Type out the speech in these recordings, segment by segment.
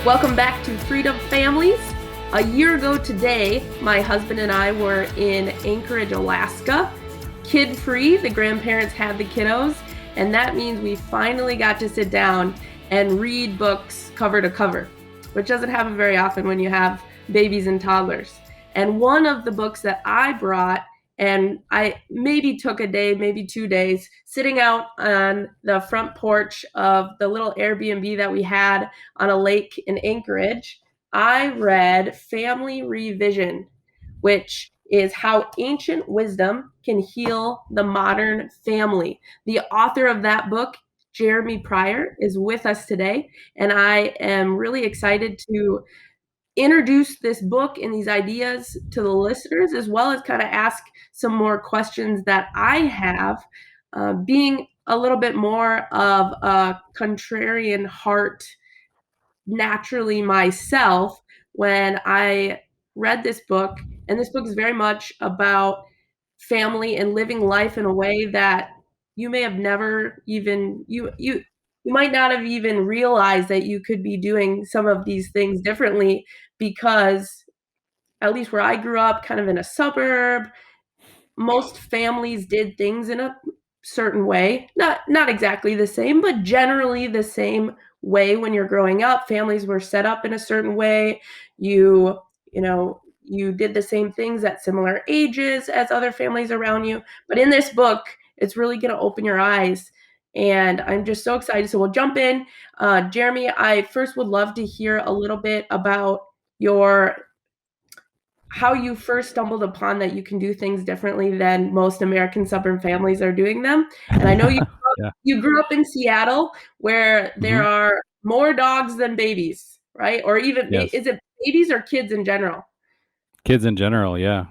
Welcome back to Freedom Families. A year ago today, my husband and I were in Anchorage, Alaska, kid-free. The grandparents had the kiddos, and that means we finally got to sit down and read books cover to cover, which doesn't happen very often when you have babies and toddlers. And one of the books that I brought, and I maybe took a day, maybe 2 days, sitting out on the front porch of the little Airbnb that we had on a lake in Anchorage, I read Family Revision, which is how ancient wisdom can heal the modern family. The author of that book, Jeremy Pryor, is with us today, and I am really excited to introduce this book and these ideas to the listeners, as well as kind of ask some more questions that I have, being a little bit more of a contrarian heart naturally myself when I read this book. And this book is very much about family and living life in a way that you may have never even you might not have even realized that you could be doing some of these things differently, because at least where I grew up, kind of in a suburb, most families did things in a certain way. Not exactly the same, but generally the same way. When you're growing up, families were set up in a certain way. You did the same things at similar ages as other families around you. But in this book, it's really going to open your eyes. And I'm just so excited. So we'll jump in. Jeremy, I first would love to hear a little bit about your how you first stumbled upon that you can do things differently than most American suburban families are doing them. And I know Yeah. you grew up in Seattle, where there hmm are more dogs than babies, right? Or even, Yes. is it babies or kids in general? Kids in general. Yeah.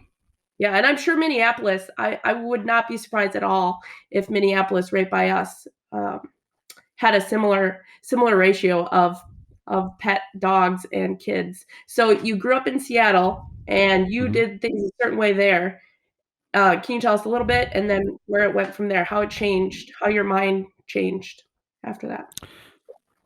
Yeah, and I'm sure Minneapolis, I would not be surprised at all if Minneapolis, right by us, had a similar ratio of pet dogs and kids. So you grew up in Seattle and you hmm did things a certain way there. Can you tell us a little bit, and then where it went from there, how it changed, how your mind changed after that?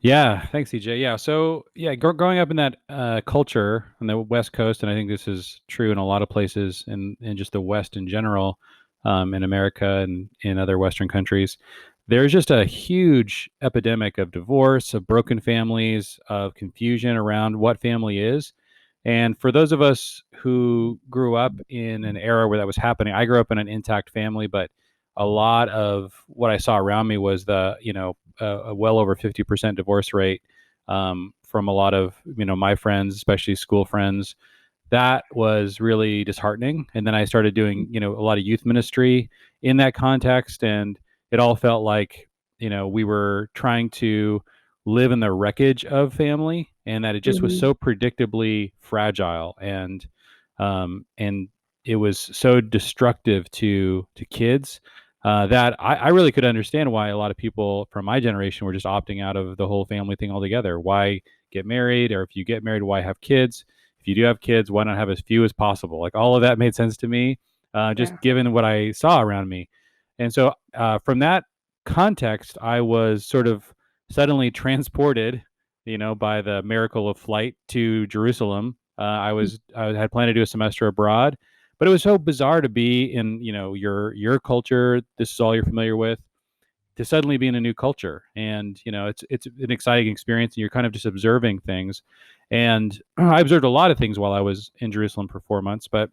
Yeah. Thanks, CJ. Yeah. So, yeah, growing up in that culture on the West Coast, and I think this is true in a lot of places in just the West in general, in America and in other Western countries, there's just a huge epidemic of divorce, of broken families, of confusion around what family is. And for those of us who grew up in an era where that was happening, I grew up in an intact family, but a lot of what I saw around me was a well over 50% divorce rate, from a lot of my friends, especially school friends. That was really disheartening. And then I started doing a lot of youth ministry in that context, and it all felt like we were trying to live in the wreckage of family, and that it just was Mhm. so predictably fragile, and it was so destructive to kids, that I really could understand why a lot of people from my generation were just opting out of the whole family thing altogether. Why get married? Or if you get married, why have kids? If you do have kids, why not have as few as possible? Like, all of that made sense to me, just Yeah. given what I saw around me. And so, from that context, I was sort of suddenly transported, by the miracle of flight to Jerusalem. I had planned to do a semester abroad, but it was so bizarre to be in your culture. This is all you're familiar with, to suddenly be in a new culture, and it's an exciting experience, and you're kind of just observing things. And I observed a lot of things while I was in Jerusalem for 4 months, but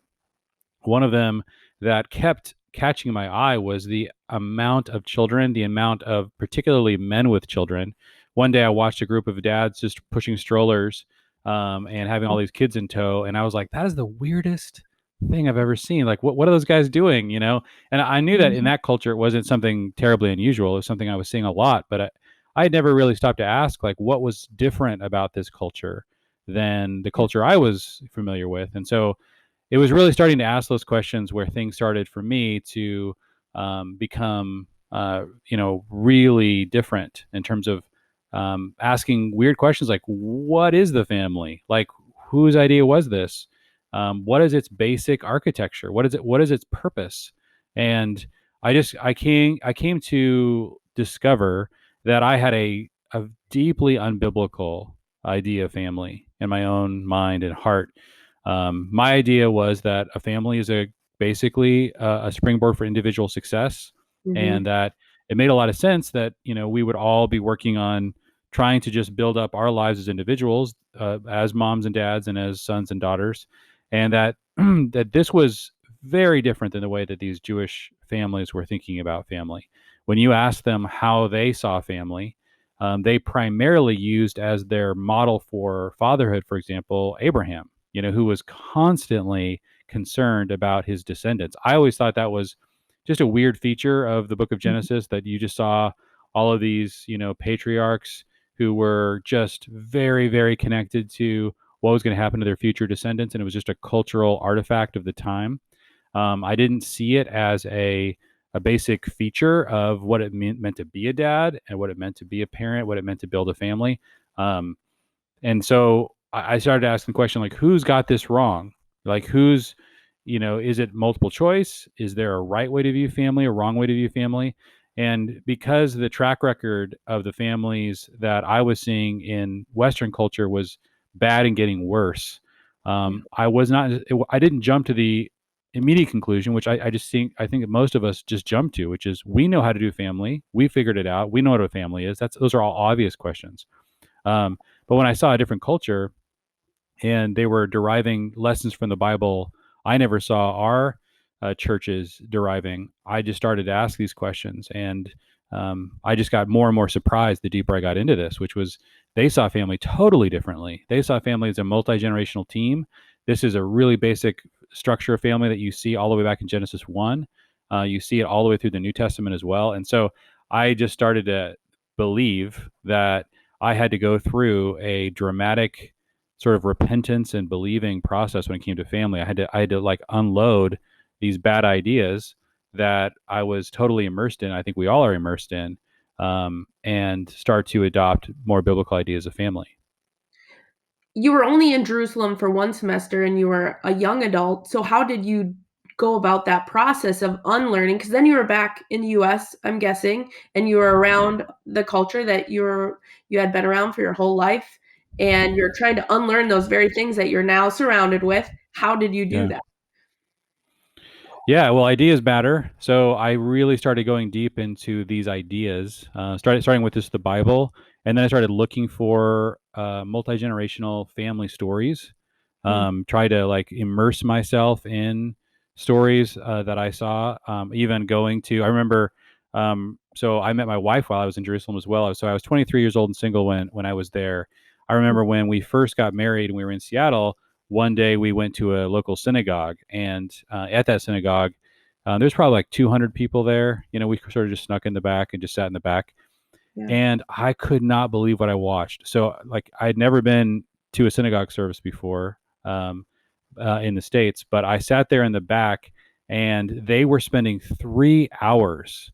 one of them that kept catching my eye was the amount of children, the amount of particularly men with children. One day I watched a group of dads just pushing strollers, and having all these kids in tow, and I was like, that is the weirdest thing I've ever seen. Like, what are those guys doing? And I knew that in Mhm. that culture it wasn't something terribly unusual. It was something I was seeing a lot, but I had never really stopped to ask, like, what was different about this culture than the Yeah. culture I was familiar with. And so it was really starting to ask those questions where things started for me to become, really different in terms of asking weird questions like, what is the family? Like, whose idea was this? What is its basic architecture? What is it? What is its purpose? And I came to discover that I had a deeply unbiblical idea of family in my own mind and heart. My idea was that a family is basically a springboard for individual success, Mm-hmm. and that it made a lot of sense that we would all be working on trying to just build up our lives as individuals, as moms and dads, and as sons and daughters, and that that this was very different than the way that these Jewish families were thinking about family. When you ask them how they saw family, they primarily used as their model for fatherhood, for example, Abraham, who was constantly concerned about his descendants. I always thought that was just a weird feature of the book of Genesis, that you just saw all of these, patriarchs who were just very, very connected to what was going to happen to their future descendants. And it was just a cultural artifact of the time. I didn't see it as a basic feature of what it meant to be a dad, and what it meant to be a parent, what it meant to build a family. Um, and so I started asking the question, like, who's got this wrong? Like, is it multiple choice? Is there a right way to view family, a wrong way to view family? And because the track record of the families that I was seeing in Western culture was bad and getting worse, Yeah. I was not. I didn't jump to the immediate conclusion, which I think that most of us just jump to, which is we know how to do family. We figured it out. We know what a family is. Those are all obvious questions. Um, but when I saw a different culture and they were deriving lessons from the Bible I never saw our churches deriving, I just started to ask these questions. And I just got more and more surprised the deeper I got into this, which was they saw family totally differently. They saw family as a multi generational team. This is a really basic structure of family that you see all the way back in Genesis 1. You see it all the way through the New Testament as well. And so I just started to believe that I had to go through a dramatic sort of repentance and believing process when it came to family. I had to like unload these bad ideas that I was totally immersed in. I think we all are immersed in, and start to adopt more biblical ideas of family. You were only in Jerusalem for 1 semester and you were a young adult, so how did you go about that process of unlearning? Because then you were back in the US, I'm guessing, and you were around the culture that you had been around for your whole life, and you're trying to unlearn those very things that you're now surrounded with. How did you do Yeah. that? Yeah, well, ideas matter. So I really started going deep into these ideas. Starting with just the Bible, and then I started looking for multi generational family stories. Mm, Try to like immerse myself in stories that I saw. Even going to, I remember. So I met my wife while I was in Jerusalem as well. So I was 23 years old and single when I was there. I remember when we first got married and we were in Seattle. One day we went to a local synagogue, and at that synagogue, there's probably like 200 people there. We sort of just snuck in the back and just sat in the back, yeah. and I could not believe what I watched. So, like, I'd never been to a synagogue service before, in the States, but I sat there in the back, and they were spending 3 hours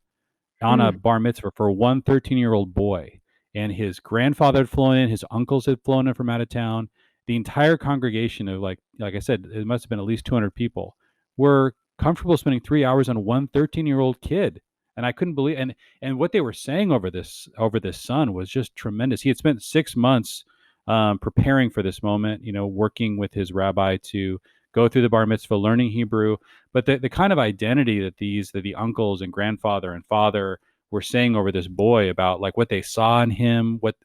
on a Mm, bar mitzvah for one 13-year-old boy. And his grandfather had flown in, his uncles had flown in from out of town. The entire congregation of, like I said, it must have been at least 200 people, were comfortable spending 3 hours on one 13-year-old kid. And I couldn't believe, and what they were saying over this son was just tremendous. He had spent 6 months preparing for this moment, working with his rabbi to go through the bar mitzvah, learning Hebrew, but the kind of identity that the uncles and grandfather and father were saying over this boy about like what they saw in him, what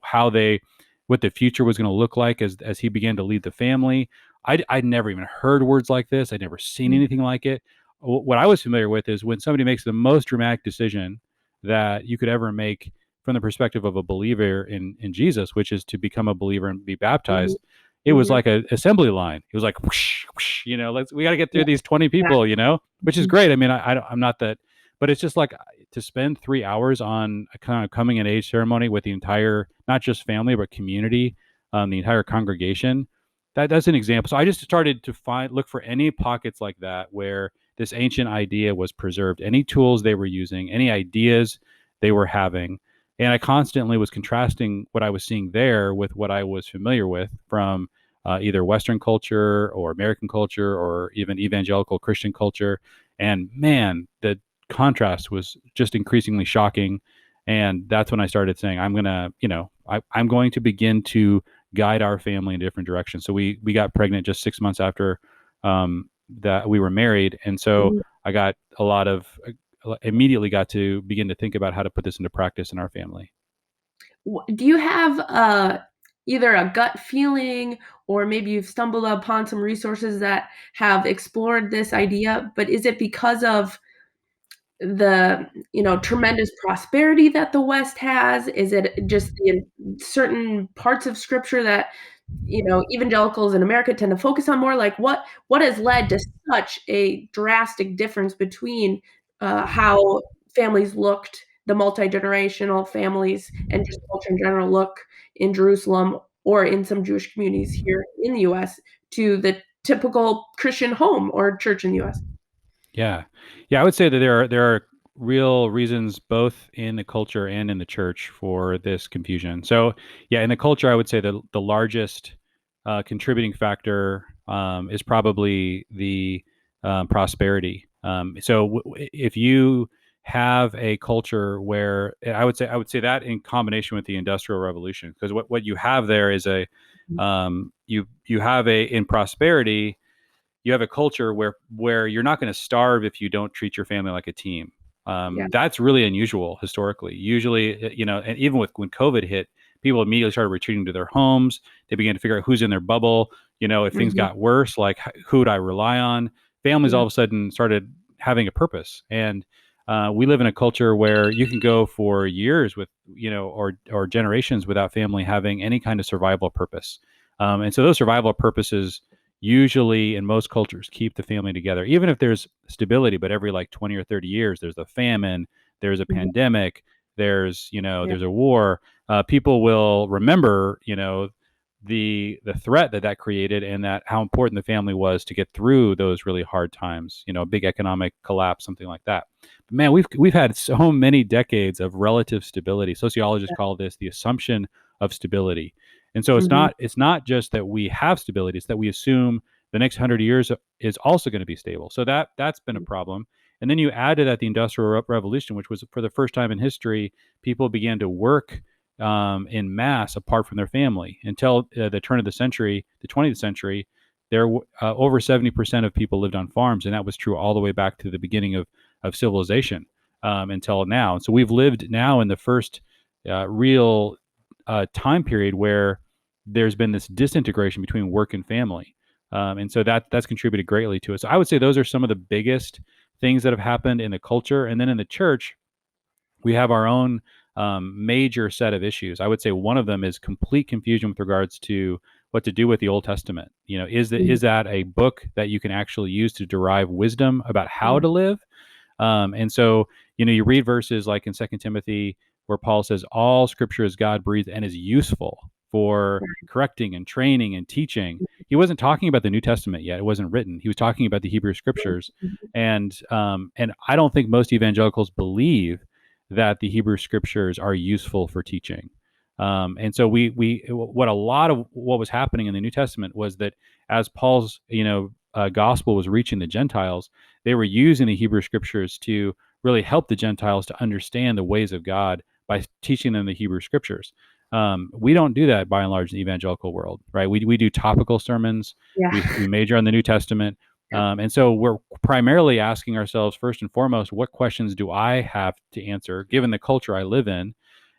how they what the future was going to look like as he began to lead the family. I'd never even heard words like this. I'd never seen mm, anything like it. What I was familiar with is when somebody makes the most dramatic decision that you could ever make from the perspective of a believer in Jesus, which is to become a believer and be mhm, baptized. It was mhm. like a assembly line. It was like whoosh, whoosh, we got to get Yeah, through these 20 yeah. people, which is Mhm, great. I mean, I'm not that, but it's just like to spend 3 hours on a kind of coming in age ceremony with the entire, not just family, but community, the entire congregation. That's an example. So I just started to look for any pockets like that where this ancient idea was preserved, any tools they were using, any ideas they were having. And I constantly was contrasting what I was seeing there with what I was familiar with from either Western culture or American culture or even evangelical Christian culture. And man, the contrast was just increasingly shocking. And that's when I started saying, I'm going to, I'm going to begin to guide our family in a different direction. So we got pregnant just 6 months after that we were married, and so Mhm. I got a lot of immediately got to begin to think about how to put this into practice in our family. Do you have either a gut feeling or maybe you've stumbled upon some resources that have explored this idea, but is it because of the, tremendous prosperity that the West has? Is it just the certain parts of scripture that, evangelicals in America tend to focus on more? Like, what has led to such a drastic difference between, how families looked, the multi-generational families, and just culture in general look in Jerusalem or in some Jewish communities here in the US to the typical Christian home or church in the US? Yeah, yeah, I would say that there are real reasons both in the culture and in the church for this confusion. So, yeah, in the culture, I would say the largest contributing factor is probably the prosperity. If you have a culture where I would say that in combination with the Industrial Revolution, because what you have there is you have a in prosperity you have a culture where you're not going to starve if you don't treat your family like a team. Yeah. That's really unusual historically. Usually, and even with when COVID hit, people immediately started retreating to their homes. They began to figure out who's in their bubble. If things Mhm. got worse, like who would I rely on? Families Yeah. all of a sudden started having a purpose, and we live in a culture where you can go for years with or generations without family having any kind of survival purpose. And so those survival purposes usually in most cultures keep the family together even if there's stability, but every like 20 or 30 years there's a famine, there's a Mhm. pandemic, there's Yeah. there's a war. People will remember the threat that created, and that how important the family was to get through those really hard times, big economic collapse, something like that. But man, we've had so many decades of relative stability. Sociologists Yeah. call this the assumption of stability. And so it's Mhm. not just that we have stability; it's that we assume the next 100 years is also going to be stable. So that's been a problem. And then you add to that the Industrial Revolution, which was for the first time in history, people began to work in mass apart from their family. Until the turn of the century, the 20th century, there over 70% of people lived on farms, and that was true all the way back to the beginning of civilization until now. And so we've lived now in the first real time period where there's been this disintegration between work and family, and so that's contributed greatly to it. So I would say those are some of the biggest things that have happened in the culture, and then in the church, we have our own major set of issues. I would say one of them is complete confusion with regards to what to do with the Old Testament. Mhm. Is that a book that you can actually use to derive wisdom about how Yeah. to live? And so, you read verses like in Second Timothy where Paul says, all scripture is God breathed and is useful for Right. correcting and training and teaching. He wasn't talking about the New Testament yet. It wasn't written. He was talking about the Hebrew scriptures. Mhm. And I don't think most evangelicals believe that the Hebrew scriptures are useful for teaching. And so what a lot of what was happening in the New Testament was that as Paul's, gospel was reaching the Gentiles, they were using the Hebrew scriptures to really help the Gentiles to understand the ways of God by teaching them the Hebrew scriptures. We don't do that by and large in the evangelical world, right? We do topical sermons. Yeah. We major on the New Testament. Yep. And so we're primarily asking ourselves, first and foremost, what questions do I have to answer given the culture I live in?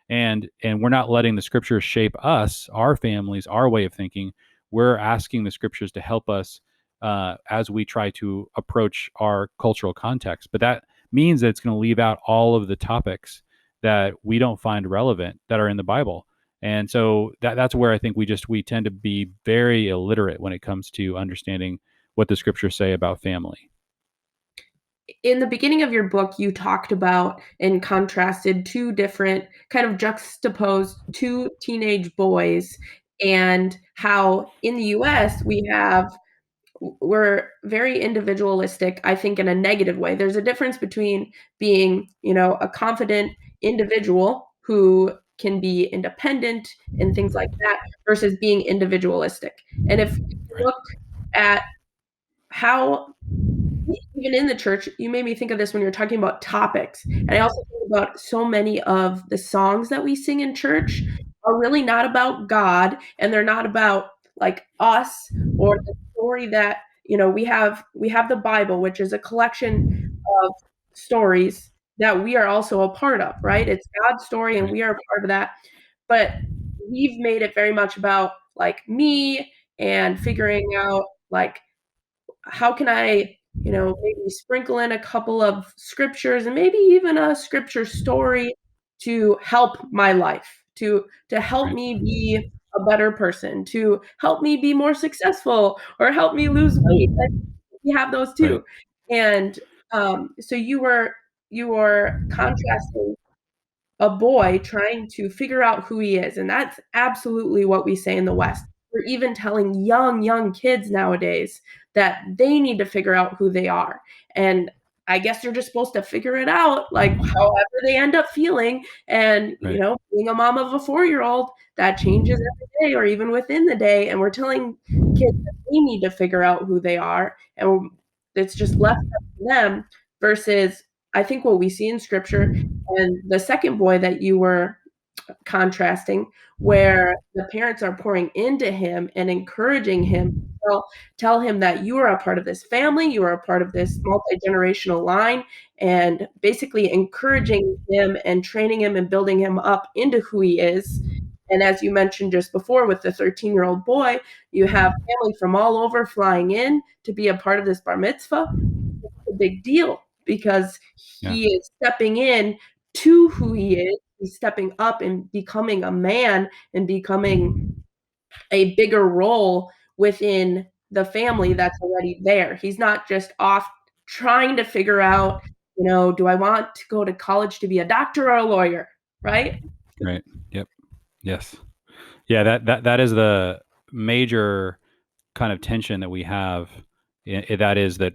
And we're not letting the scriptures shape us, our families, our way of thinking. We're asking the scriptures to help us as we try to approach our cultural context. But that means that it's going to leave out all of the topics that we don't find relevant that are in the Bible. And so that's where I think we tend to be very illiterate when it comes to understanding what the scriptures say about family. In the beginning of your book, you talked about and contrasted 2 different kind of juxtaposed 2 teenage boys and how in the US we're very individualistic, I think in a negative way. There's a difference between being, a confident individual who can be independent and things like that versus being individualistic. And if you Right. look at how even in the church, you made me think of this when you're talking about topics. And I also think about so many of the songs that we sing in church are really not about God, and they're not about like us or the story that, we have the Bible, which is a collection of stories that we are also a part of, right? It's God's story and Right. we are a part of that. But we've made it very much about like me and figuring out like how can I, maybe sprinkle in a couple of scriptures and maybe even a scripture story to help my life, to help Right. me be a better person, to help me be more successful or help me lose weight. Like, we have those Right. too. And so you were contrasting a boy trying to figure out who he is, and that's absolutely what we say in the West. We're even telling young kids nowadays that they need to figure out who they are, and I guess they're just supposed to figure it out, like, however they end up feeling, and, Right. being a mom of a 4-year-old, that changes every day or even within the day, and we're telling kids that they need to figure out who they are, and it's just left up to them versus I think what we see in Scripture and the second boy that you were contrasting, where the parents are pouring into him and encouraging him, tell him that you are a part of this family, you are a part of this multi-generational line, and basically encouraging him and training him and building him up into who he is. And as you mentioned just before with the 13-year-old boy, you have family from all over flying in to be a part of this bar mitzvah. A big deal because Yeah. he is stepping in to who he is. He's stepping up and becoming a man and becoming a bigger role within the family that's already there. He's not just off trying to figure out, do I want to go to college to be a doctor or a lawyer, right? Right. Yep. Yes. Yeah. That is the major kind of tension that we have. That is that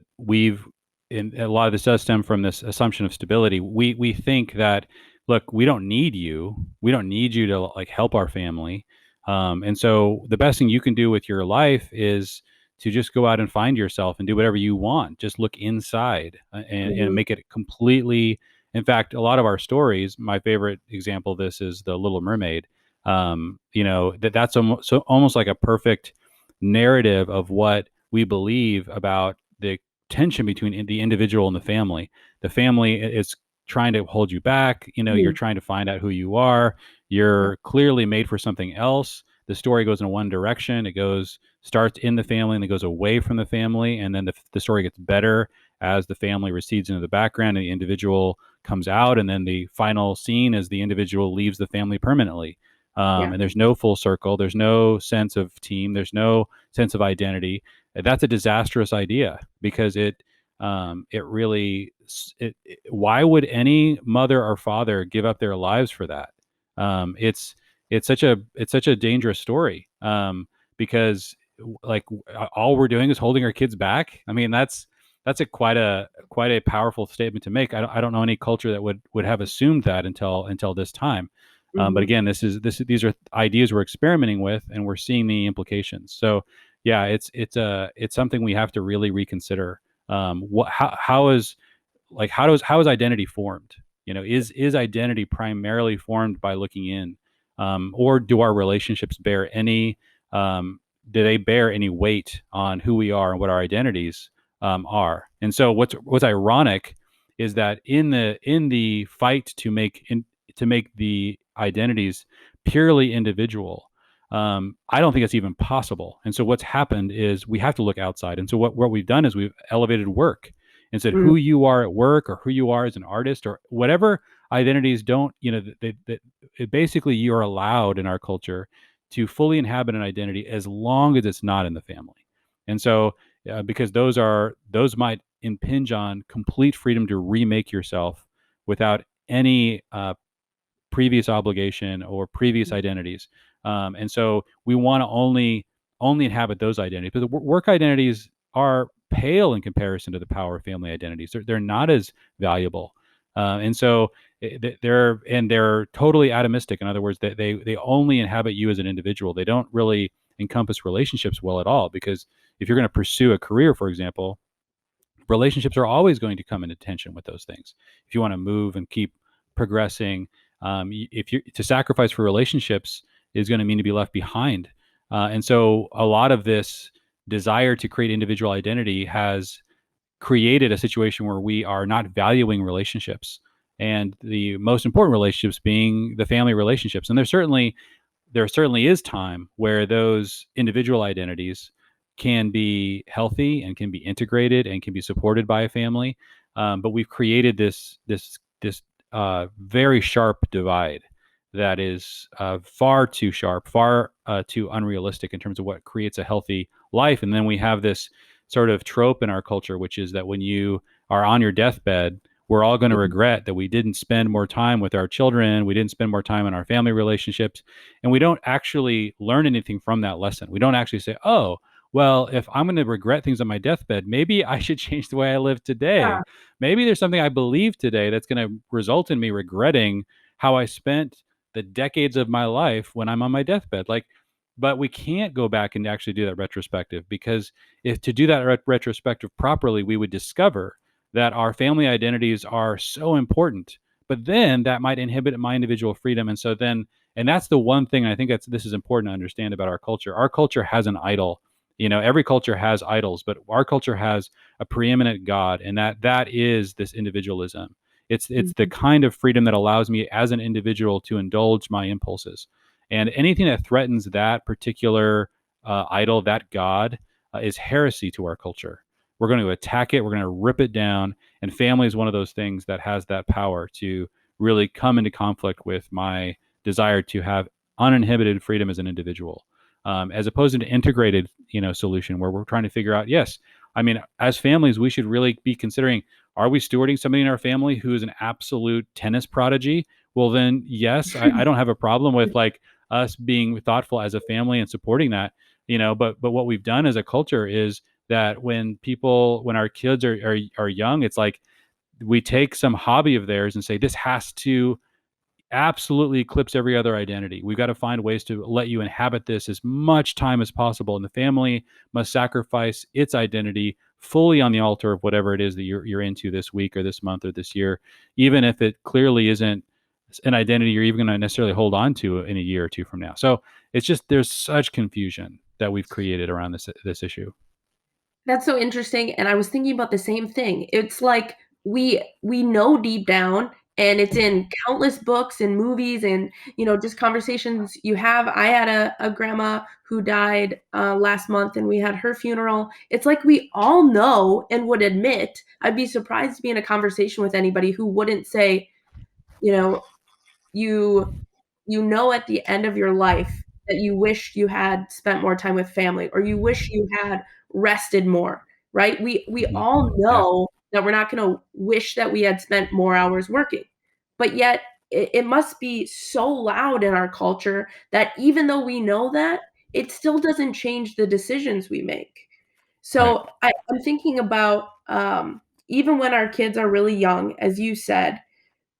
and a lot of this does stem from this assumption of stability. We think that, look, we don't need you. We don't need you to like help our family. And so the best thing you can do with your life is to just go out and find yourself and do whatever you want. Just look inside and Mhm. make it completely. In fact, a lot of our stories, my favorite example of this is the Little Mermaid. That's almost like a perfect narrative of what we believe about the tension between the individual and the family. The family is trying to hold you back. You're Mhm. trying to find out who you are. Yeah, You're clearly made for something else. The story goes in one direction. Starts in the family and it goes away from the family. And then the story gets better as the family recedes into the background and the individual comes out. And then the final scene is the individual leaves the family permanently. yeah, And there's no full circle. There's no sense of team. There's no sense of identity. That's a disastrous idea because it really why would any mother or father give up their lives for that? It's such a dangerous story because like all we're doing is holding our kids back. I mean that's quite a powerful statement to make. I don't know any culture that would have assumed that until this time. But mhm, again, these are ideas we're experimenting with, and we're seeing the implications. So, yeah, it's something we have to really reconsider. What how is identity formed? Is identity primarily formed by looking in, or do our relationships bear any do they bear any weight on who we are and what our identities are? And so what's ironic is that in the fight to make the identities purely individual, I don't think it's even possible. And so what's happened is we have to look outside. And so what we've done is we've elevated work and said mm, who you are at work or who you are as an artist or whatever identities don't, basically you're allowed in our culture to fully inhabit an identity as long as it's not in the family. And so, because those might impinge on complete freedom to remake yourself without any previous obligation or previous identities. And so we want to only inhabit those identities. But the work identities are pale in comparison to the power of family identities. They're not as valuable. And so they're totally atomistic. In other words, they only inhabit you as an individual. They don't really encompass relationships well at all. Because if you're going to pursue a career, for example, relationships are always going to come into tension with those things. If you want to move and keep progressing, if you to sacrifice for relationships, is going to mean to be left behind. And so a lot of this desire to create individual identity has created a situation where we are not valuing relationships, and the most important relationships being the family relationships. And there certainly is time where those individual identities can be healthy and can be integrated and can be supported by a family. But we've created this very sharp divide that is far too sharp, far too unrealistic in terms of what creates a healthy life. And then we have this sort of trope in our culture, which is that when you are on your deathbed, we're all going to regret that we didn't spend more time with our children, we didn't spend more time in our family relationships, and we don't actually learn anything from that lesson. We don't actually say, oh, well, if I'm going to regret things on my deathbed, maybe I should change the way I live today. Yeah. Maybe there's something I believe today that's going to result in me regretting how I spent the decades of my life when I'm on my deathbed. But we can't go back and actually do that retrospective, because if to do that retrospective properly, we would discover that our family identities are so important. But then that might inhibit my individual freedom. And that's the one thing I think this is important to understand about our culture. Our culture has an idol. Every culture has idols, but our culture has a preeminent God, and that is this individualism. It's the Mhm. kind of freedom that allows me as an individual to indulge my impulses, and anything that threatens that particular idol, that God, is heresy to our culture. We're going to attack it. We're going to rip it down. And family is one of those things that has that power to really come into conflict with my desire to have uninhibited freedom as an individual, as opposed to an integrated, solution where we're trying to figure out. Yes, I mean, as families, we should really be considering: are we stewarding somebody in our family who is an absolute tennis prodigy? Well, then, yes, I don't have a problem with like us being thoughtful as a family and supporting that. But what we've done as a culture is that when our kids are young, it's like we take some hobby of theirs and say this has to absolutely eclipse every other identity. We've got to find ways to let you inhabit this as much time as possible, and the family must sacrifice its identity fully on the altar of whatever it is that you're into this week or this month or this year, even if it clearly isn't an identity you're even going to necessarily hold on to in a year or two from now. So it's just there's such confusion that we've created around this issue. That's so interesting, and I was thinking about the same thing. It's like we know deep down, and it's in countless books and movies and, just conversations you have. I had a grandma who died, last month, and we had her funeral. It's like we all know and would admit. I'd be surprised to be in a conversation with anybody who wouldn't say, you know, you at the end of your life that you wish you had spent more time with family, or you wish you had rested more, right? We all Yeah. know that we're not gonna wish that we had spent more hours working, but yet it must be so loud in our culture that even though we know that, it still doesn't change the decisions we make. Right. So I'm thinking about, even when our kids are really young, as you said,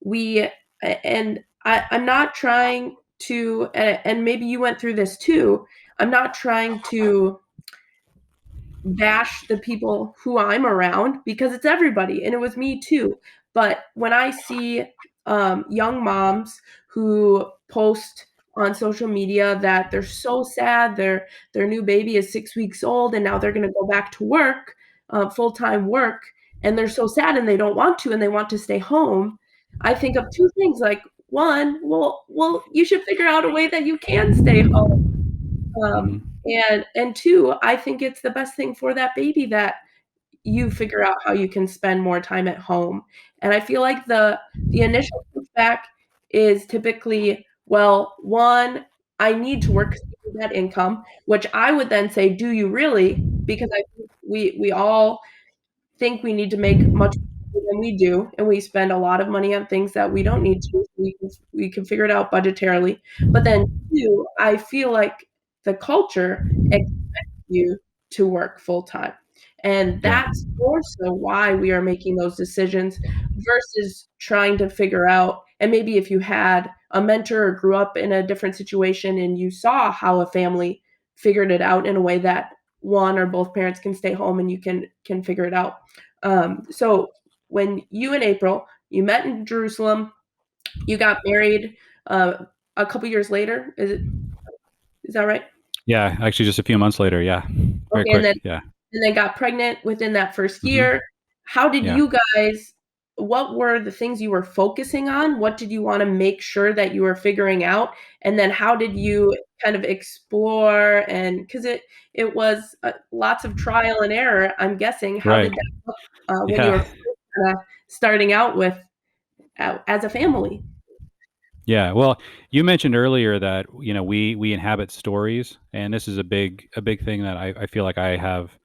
we and I'm not trying to, and maybe you went through this too. I'm not trying to bash the people who I'm around because it's everybody, and it was me too. But when I see young moms who post on social media that they're so sad, their new baby is 6 weeks old, and now they're going to go back to work, full time work, and they're so sad and they don't want to, and they want to stay home. I think of two things. Like, one, well, you should figure out a way that you can stay home, Hmm. and two, I think it's the best thing for that baby that you figure out how you can spend more time at home. And I feel like the initial pushback is typically, well, one, I need to work 'cause I need that income, which I would then say, do you really? Because I think we all think we need to make much more than we do, and we spend a lot of money on things that we don't need to. So we can figure it out budgetarily. But then two, I feel like the culture expects you to work full time. And Yeah. that's more so why we are making those decisions versus trying to figure out, and maybe if you had a mentor or grew up in a different situation and you saw how a family figured it out in a way that one or both parents can stay home and you can figure it out. So when you and April, you met in Jerusalem, you got married, a couple years later, is it? Is that right? Yeah, actually, just a few months later. Yeah, very Okay, and then quick. Yeah. got pregnant within that first Hmm. year. How did Yeah. you guys what were the things you were focusing on? What did you wanna make sure that you were figuring out? And then how did you kind of explore, and 'cause it was, lots of trial and error, I'm guessing. How Right. did that look, when you Yeah. were first kinda starting out with as a family? Yeah. Well, you mentioned earlier that we inhabit stories, and this is a big thing that I feel like I have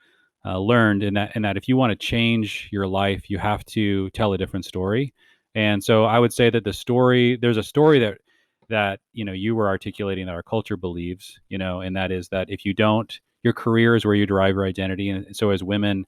learned in that if you want to change your life, you have to tell a different story. And so I would say that there's a story that you were articulating that our culture believes, and that is that if you don't, your career is where you derive your identity. And so as women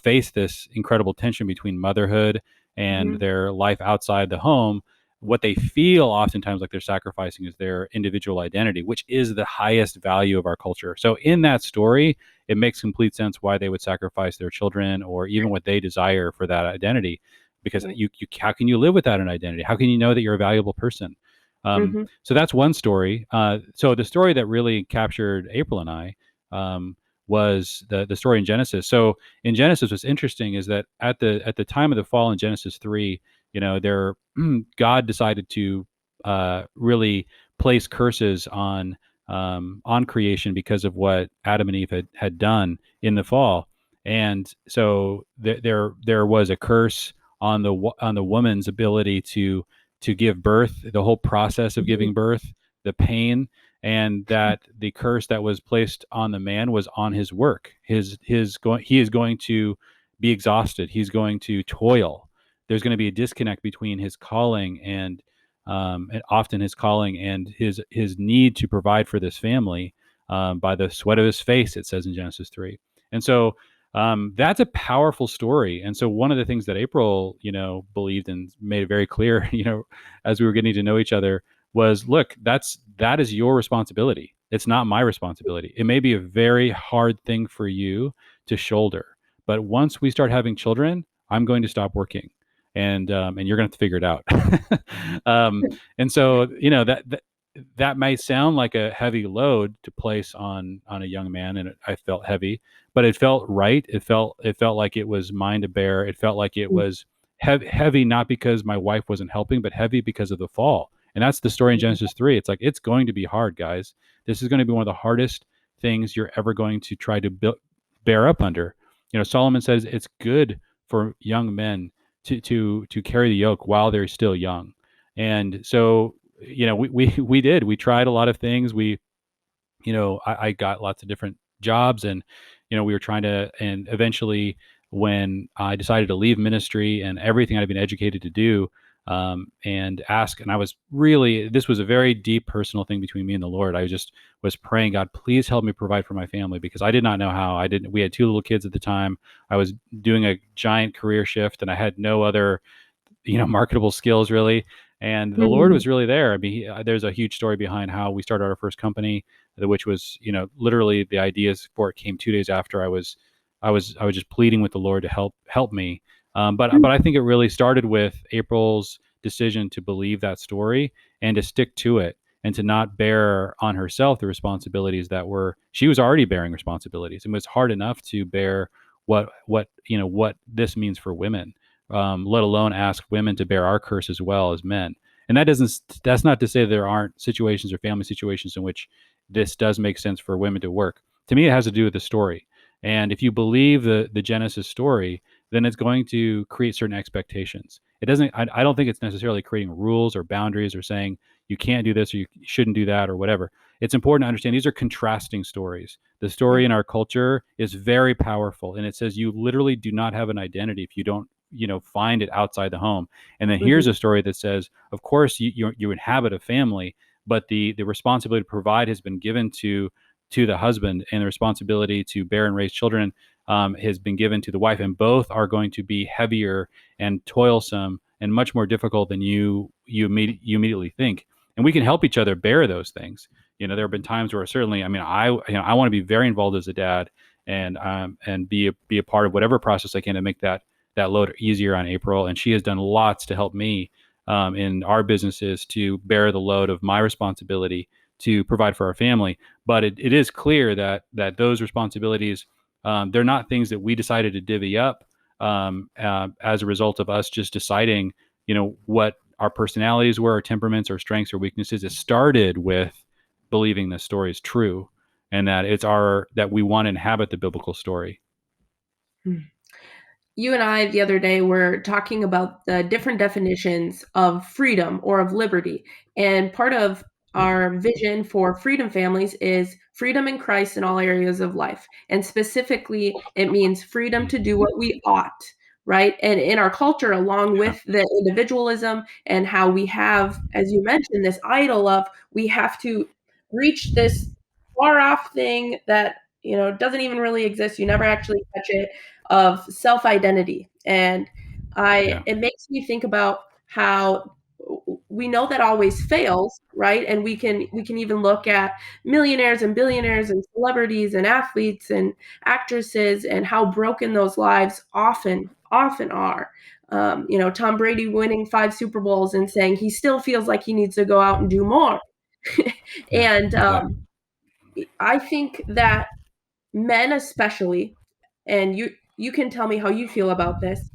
face this incredible tension between motherhood and Mhm, their life outside the home, what they feel oftentimes like they're sacrificing is their individual identity, which is the highest value of our culture. So in that story, it makes complete sense why they would sacrifice their children or even what they desire for that identity. Because right. you how can you live without an identity? How can you know that you're a valuable person? Mhm, So that's one story. So the story that really captured April and I was the story in Genesis. So in Genesis, what's interesting is that at the time of the fall in Genesis 3, there God decided to really place curses on creation because of what Adam and Eve had done in the fall, and so there was a curse on the woman's ability to give birth, the whole process of mhm, giving birth, the pain, and that the curse that was placed on the man was on his work. He is going to be exhausted. He's going to toil. There's going to be a disconnect between his calling and often his calling and his need to provide for this family by the sweat of his face. It says in Genesis 3, and so that's a powerful story. And so one of the things that April, believed and made it very clear, as we were getting to know each other, was, look, that is your responsibility. It's not my responsibility. It may be a very hard thing for you to shoulder, but once we start having children, I'm going to stop working, and you're going to have to figure it out. um, and so that may sound like a heavy load to place on a young man, and I felt heavy, but it felt right. It felt like it was mine to bear. It felt like it mhm, was heavy, not because my wife wasn't helping, but heavy because of the fall. And that's the story in mhm, Genesis 3. It's like, it's going to be hard, guys. This is going to be one of the hardest things you're ever going to try to bear up under. Solomon says it's good for young men to carry the yoke while they're still young. And so, we did. We tried a lot of things. I got lots of different jobs, and we were trying to, and eventually when I decided to leave ministry and everything I'd been educated to do, and I was really, this was a very deep personal thing between me and the Lord. I just was praying, God, please help me provide for my family, because I did not know how. We had two little kids at the time. I was doing a giant career shift, and I had no other marketable skills really. And the Lord mhm, was really there. I mean, there's a huge story behind how we started our first company, which was, literally the ideas for it came 2 days after I was just pleading with the Lord to help me. But I think it really started with April's decision to believe that story and to stick to it, and to not bear on herself the responsibilities that were, she was already bearing responsibilities. It was hard enough to bear what this means for women, let alone ask women to bear our curse as well as men. And that's not to say there aren't situations or family situations in which this does make sense for women to work. To me, it has to do with the story. And if you believe the Genesis story, then it's going to create certain expectations. It doesn't. I don't think it's necessarily creating rules or boundaries or saying you can't do this or you shouldn't do that or whatever. It's important to understand these are contrasting stories. The story right, in our culture is very powerful, and it says you literally do not have an identity if you don't find it outside the home. And then here's mhm, a story that says, of course you inhabit a family, but the responsibility to provide has been given to the husband, and the responsibility to bear and raise children has been given to the wife, and both are going to be heavier and toilsome and much more difficult than you immediately think. And we can help each other bear those things. There have been times where, certainly, I mean, I want to be very involved as a dad, and be a part of whatever process I can to make that load easier on April. And she has done lots to help me in our businesses to bear the load of my responsibility to provide for our family. But it is clear that those responsibilities, they're not things that we decided to divvy up as a result of us just deciding, what our personalities were, our temperaments, our strengths, or weaknesses. It started with believing this story is true, and that that we want to inhabit the biblical story. You and I the other day were talking about the different definitions of freedom or of liberty. And part of our vision for freedom families is freedom in Christ in all areas of life. And specifically, it means freedom to do what we ought, right? And in our culture, along Yeah. with the individualism and how we have, as you mentioned, this idol of we have to reach this far off thing that, doesn't even really exist. You never actually touch it, of self-identity. And Yeah. it makes me think about how we know that always fails, right? And we can even look at millionaires and billionaires and celebrities and athletes and actresses and how broken those lives often are. Tom Brady winning 5 Super Bowls and saying he still feels like he needs to go out and do more. Yeah. And Yeah. I think that men especially, and you can tell me how you feel about this,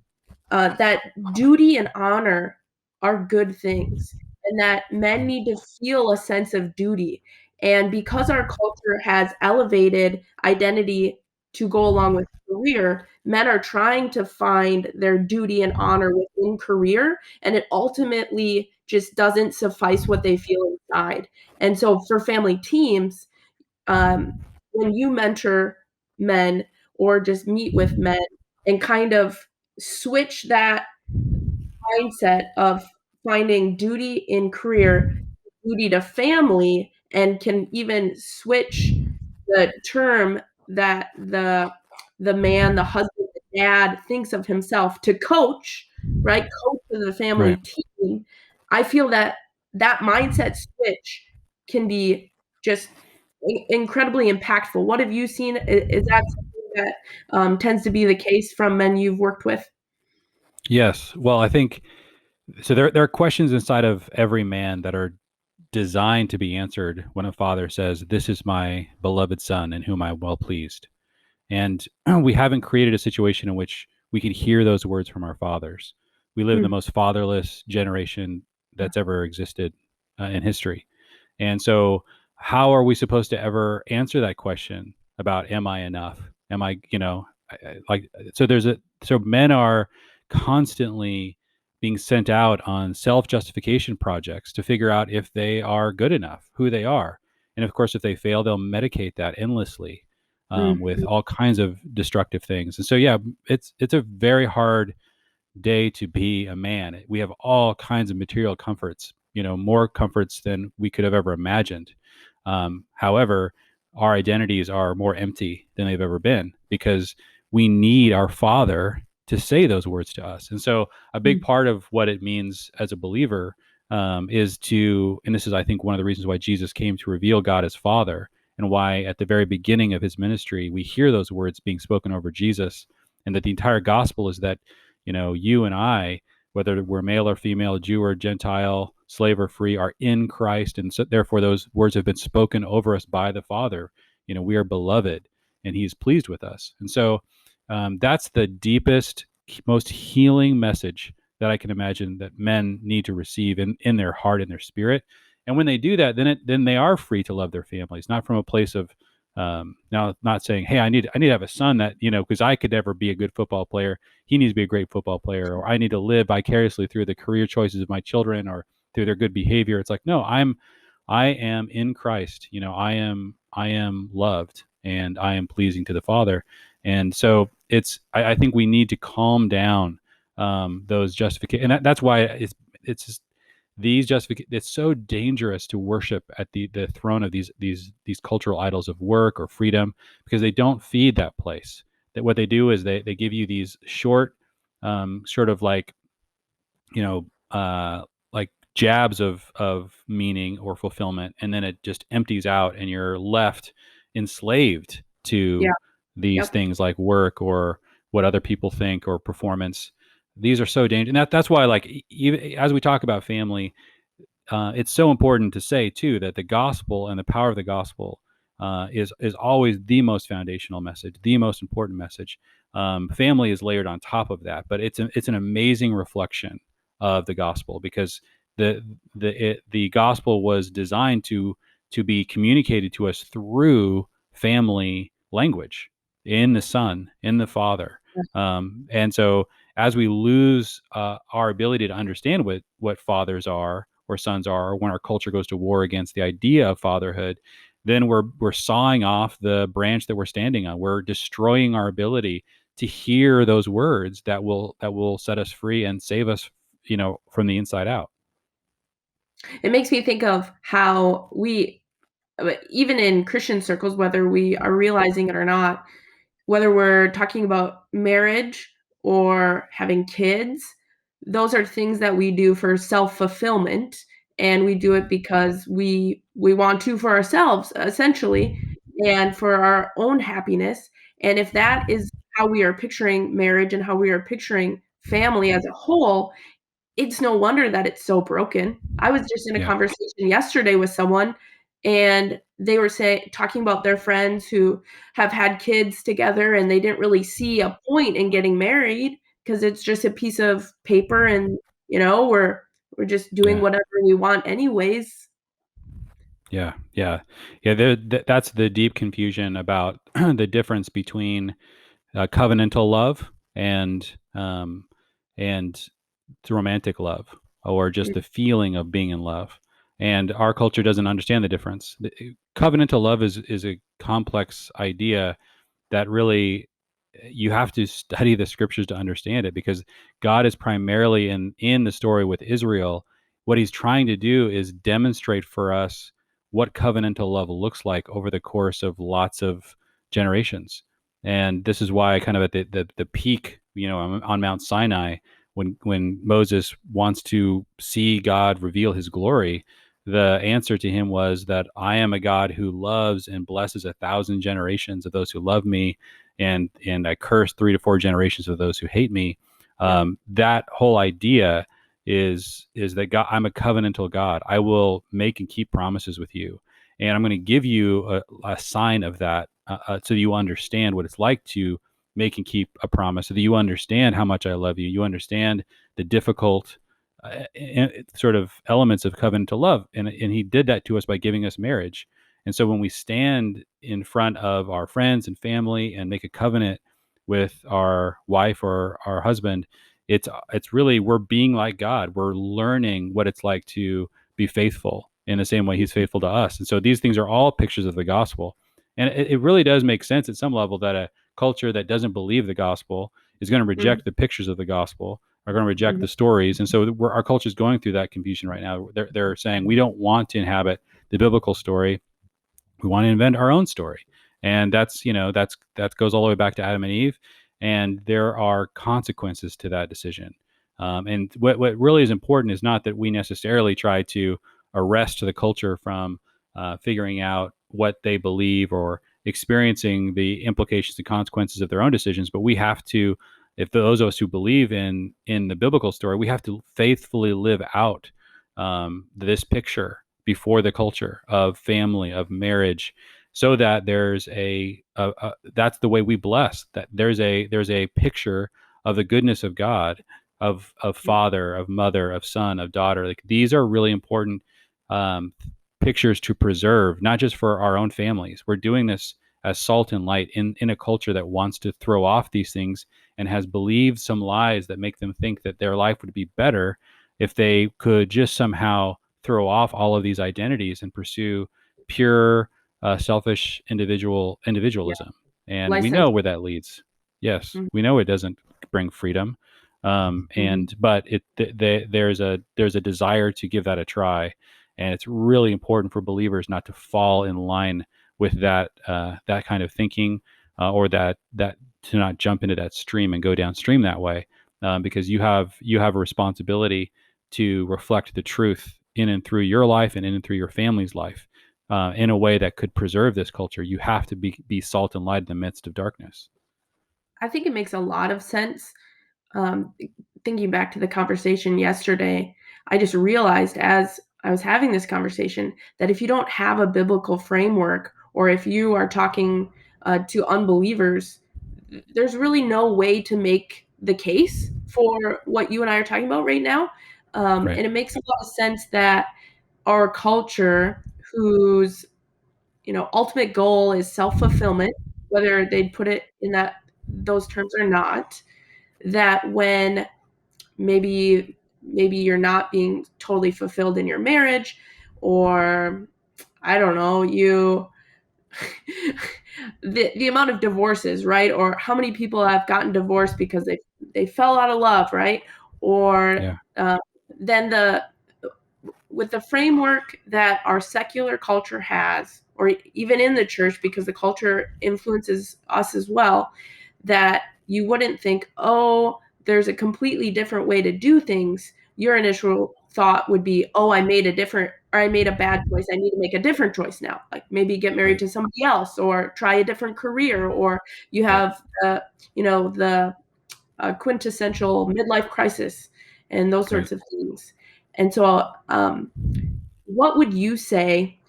that duty and honor are good things, and that men need to feel a sense of duty. And because our culture has elevated identity to go along with career, men are trying to find their duty and honor within career, and it ultimately just doesn't suffice what they feel inside. And so for family teams, um, when you mentor men or just meet with men and kind of switch that mindset of finding duty in career, duty to family, and can even switch the term that the man, the husband, the dad thinks of himself to coach, right? Coach of the family Right. team. I feel that that mindset switch can be just incredibly impactful. What have you seen? Is that something that tends to be the case from men you've worked with? Yes. Well, I think so. There are questions inside of every man that are designed to be answered when a father says, "This is my beloved son in whom I am well pleased." And we haven't created a situation in which we can hear those words from our fathers. We live in the Mm, most fatherless generation that's ever existed in history. And so, how are we supposed to ever answer that question about, am I enough? Am I, like, so men are constantly being sent out on self justification projects to figure out if they are good enough, who they are. And of course, if they fail, they'll medicate that endlessly with mm, all kinds of destructive things. And so, yeah, it's a very hard day to be a man. We have all kinds of material comforts, more comforts than we could have ever imagined. However, our identities are more empty than they've ever been because we need our Father to say those words to us. And so, a big mm, part of what it means as a believer is to, and this is, I think, one of the reasons why Jesus came to reveal God as Father, and why at the very beginning of his ministry, we hear those words being spoken over Jesus, and that the entire gospel is that you and I, whether we're male or female, Jew or Gentile, slave or free, are in Christ. And so therefore those words have been spoken over us by the Father. We are beloved and he is pleased with us. And so that's the deepest, most healing message that I can imagine that men need to receive in their heart and their spirit. And when they do that, then they are free to love their families, not from a place of now, not saying, "Hey, I need to have a son that because I could never be a good football player. He needs to be a great football player, or I need to live vicariously through the career choices of my children or through their good behavior." It's like, no, I am in Christ. I am loved, and I am pleasing to the Father. And so I think we need to calm down those justifications, and that's why it's just these justifications. It's so dangerous to worship at the throne of these cultural idols of work or freedom, because they don't feed that place. That what they do is they give you these short sort of like you know like jabs of meaning or fulfillment, and then it just empties out and you're left enslaved yeah. to these Yep. things like work or what other people think or performance. These are so dangerous, and that's why, like, even as we talk about family, it's so important to say too that the gospel and the power of the gospel is always the most foundational message, the most important message. Family is layered on top of that, but it's an amazing reflection of the gospel, because the gospel was designed to be communicated to us through family language, in the Son, in the Father. And so as we lose our ability to understand what fathers are or sons are, or when our culture goes to war against the idea of fatherhood, then we're sawing off the branch that we're standing on. We're destroying our ability to hear those words that will set us free and save us, from the inside out. It makes me think of how even in Christian circles, whether we are realizing it or not, whether we're talking about marriage or having kids, those are things that we do for self-fulfillment, and we do it because we want to for ourselves, essentially, and for our own happiness. And if that is how we are picturing marriage and how we are picturing family as a whole, it's no wonder that it's so broken. I was just in a Yeah. conversation yesterday with someone, and they were talking about their friends who have had kids together, and they didn't really see a point in getting married because it's just a piece of paper, and, we're just doing Yeah. whatever we want anyways. Yeah. Yeah. Yeah. That's the deep confusion about the difference between covenantal love and romantic love, or just the feeling of being in love. And our culture doesn't understand the difference. Covenantal love is a complex idea that really, you have to study the scriptures to understand it, because God is primarily in the story with Israel. What he's trying to do is demonstrate for us what covenantal love looks like over the course of lots of generations. And this is why, kind of at the peak, on Mount Sinai, when Moses wants to see God reveal his glory, the answer to him was that I am a God who loves and blesses 1,000 generations of those who love me, and I curse 3 to 4 generations of those who hate me. Yep. That whole idea is that God, I'm a covenantal God. I will make and keep promises with you, and I'm going to give you a sign of that, so you understand what it's like to make and keep a promise, so that you understand how much I love you. You understand the difficult sort of elements of covenantal love, and he did that to us by giving us marriage. And so when we stand in front of our friends and family and make a covenant with our wife or our husband, it's really, we're being like God. We're learning what it's like to be faithful in the same way he's faithful to us. And so these things are all pictures of the gospel. And it really does make sense at some level that a culture that doesn't believe the gospel is going to Mhm, reject the pictures of the gospel, are going to reject mhm, the stories. And so our culture is going through that confusion right now. They're saying we don't want to inhabit the biblical story, we want to invent our own story. And that goes all the way back to Adam and Eve, and there are consequences to that decision. And what really is important is not that we necessarily try to arrest the culture from figuring out what they believe or experiencing the implications and consequences of their own decisions, but we have to, if those of us who believe in the biblical story, we have to faithfully live out this picture before the culture of family, of marriage, so that there's that's the way we bless. That there's a picture of the goodness of God, of mhm. father, of mother, of son, of daughter. Like, these are really important um, pictures to preserve, not just for our own families. We're doing this as salt and light in a culture that wants to throw off these things and has believed some lies that make them think that their life would be better if they could just somehow throw off all of these identities and pursue pure, selfish Yeah, individualism. And we license. know where that leads. Yes, Mhm, we know it doesn't bring freedom. mhm. And but there's a desire to give that a try, and it's really important for believers not to fall in line with that kind of thinking, or that to not jump into that stream and go downstream that way, because you have a responsibility to reflect the truth in and through your life and in and through your family's life, in a way that could preserve this culture. You have to be salt and light in the midst of darkness. I think it makes a lot of sense. Thinking back to the conversation yesterday, I just realized as I was having this conversation that if you don't have a biblical framework, or if you are talking to unbelievers, there's really no way to make the case for what you and I are talking about right now. Right. And it makes a lot of sense that our culture, whose ultimate goal is self-fulfillment, whether they'd put it in those terms or not, that when maybe you're not being totally fulfilled in your marriage, or I don't know, you the amount of divorces, right? Or how many people have gotten divorced because they fell out of love, right? Or Yeah. then the with the framework that our secular culture has, or even in the church, because the culture influences us as well, that you wouldn't think, oh, there's a completely different way to do things. Your initial thought would be, oh, I made a bad choice. I need to make a different choice now. Like maybe get married Right. to somebody else, or try a different career, or you Right. have the quintessential midlife crisis and those Right. sorts of things. And so, what would you say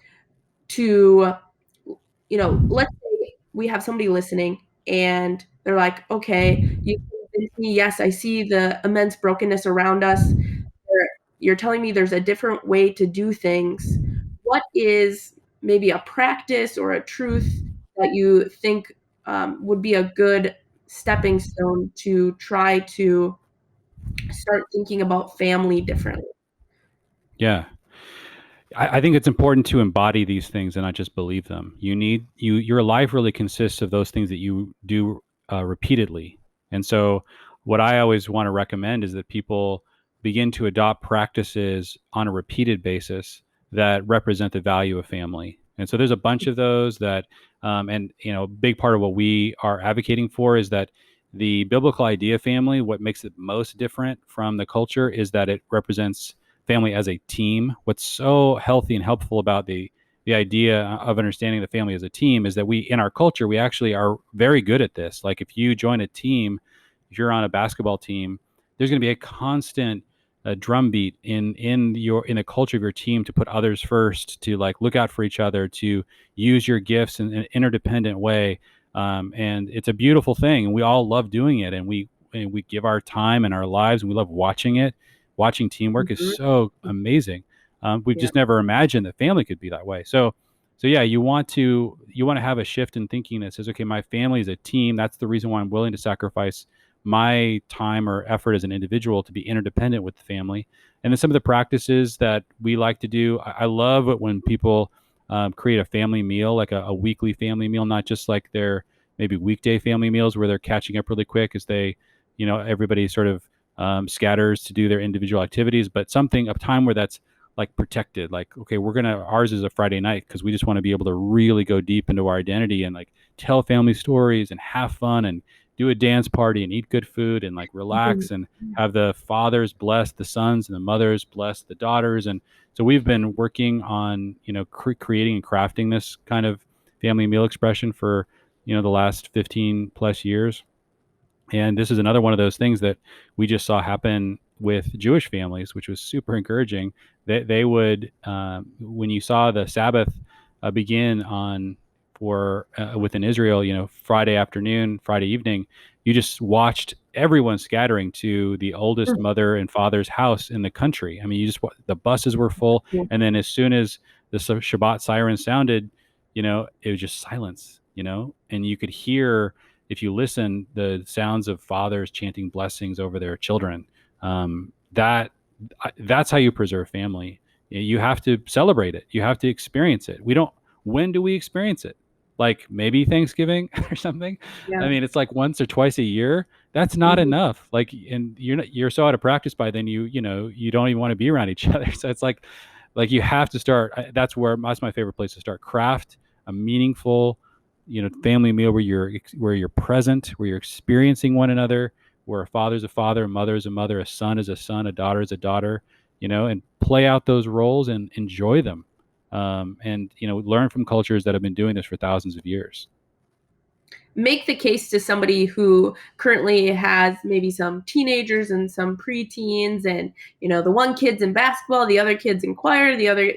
to, let's say we have somebody listening and they're like, okay, you convinced me. Yes, I see the immense brokenness around us. You're telling me there's a different way to do things. What is maybe a practice or a truth that you think would be a good stepping stone to try to start thinking about family differently? Yeah. I think it's important to embody these things and not just believe them. Your life really consists of those things that you do repeatedly. And so, what I always want to recommend is that people begin to adopt practices on a repeated basis that represent the value of family. And so, there's a bunch of those that, and a big part of what we are advocating for is that the biblical idea of family, what makes it most different from the culture, is that it represents family as a team. What's so healthy and helpful about the idea of understanding the family as a team is that we in our culture we actually are very good at this. Like if you join a team, if you're on a basketball team, there's going to be a constant drumbeat in the culture of your team to put others first, to like look out for each other, to use your gifts in an interdependent way. And it's a beautiful thing, and we all love doing it, and we give our time and our lives, and we love watching it. Watching teamwork is Mhm. so amazing. We've Yeah. just never imagined that family could be that way. So yeah, you want to have a shift in thinking that says, okay, my family is a team. That's the reason why I'm willing to sacrifice my time or effort as an individual to be interdependent with the family. And then some of the practices that we like to do, I love it when people create a family meal, like a weekly family meal, not just like their maybe weekday family meals where they're catching up really quick as everybody sort of scatters to do their individual activities, but something a time where that's like protected. Like, okay, ours is a Friday night because we just want to be able to really go deep into our identity and like tell family stories and have fun and do a dance party and eat good food and like Mhm. relax and have the fathers bless the sons and the mothers bless the daughters. And so we've been working on, creating and crafting this kind of family meal expression for, the last 15 plus years. And this is another one of those things that we just saw happen with Jewish families, which was super encouraging. They would, when you saw the Sabbath begin on for within Israel, Friday afternoon, Friday evening, you just watched everyone scattering to the oldest Mm. mother and father's house in the country. I mean, the buses were full, Cool. and then as soon as the Shabbat siren sounded, it was just silence, and you could hear, if you listen, the sounds of fathers chanting blessings over their children. That's how you preserve family. You have to celebrate it. You have to experience it. We don't. When do we experience it? Like maybe Thanksgiving or something. Yeah. I mean, it's like once or twice a year. That's not Mhm. enough. Like, and you're so out of practice by then. You don't even want to be around each other. So it's like you have to start. That's my favorite place to start. Craft a meaningful family meal where you're present, where you're experiencing one another, where a father's a father, a mother's a mother, a son is a son, a daughter is a daughter, and play out those roles and enjoy them. And learn from cultures that have been doing this for thousands of years. make the case to somebody who currently has maybe some teenagers and some preteens, and the one kid's in basketball, the other kid's in choir, the other,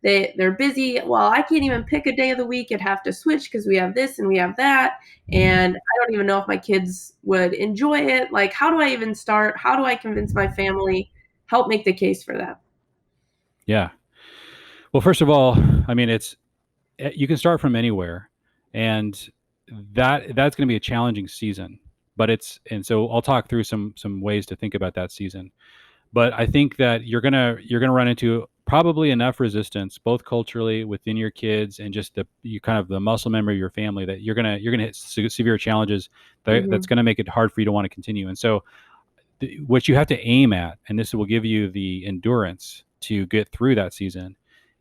they're busy. Well, I can't even pick a day of the week and have to switch because we have this and we have that, and I don't even know if my kids would enjoy it. Like, how do I even start? How do I convince my family? Help make the case for that. Yeah. Well, first of all, I mean, you can start from anywhere, and that's going to be a challenging season. But and so I'll talk through some ways to think about that season. But I think that you're gonna run into probably enough resistance, both culturally within your kids and just you kind of the muscle memory of your family, that you're gonna hit severe challenges that's Hmm. gonna make it hard for you to want to continue. And so what you have to aim at, and this will give you the endurance to get through that season,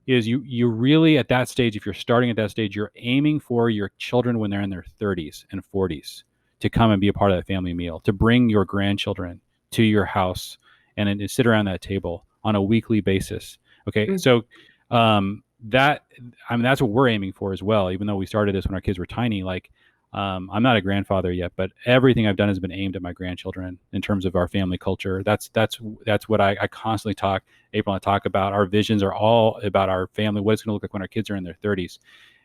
is you really at that stage, if you're starting at that stage, you're aiming for your children when they're in their 30s and 40s to come and be a part of that family meal, to bring your grandchildren to your house and to sit around that table on a weekly basis. Okay, so that I mean that's what we're aiming for as well. Even though we started this when our kids were tiny, like I'm not a grandfather yet, but everything I've done has been aimed at my grandchildren in terms of our family culture. That's what I constantly talk. April and I talk about. Our visions are all about our family, what it's going to look like when our kids are in their 30s,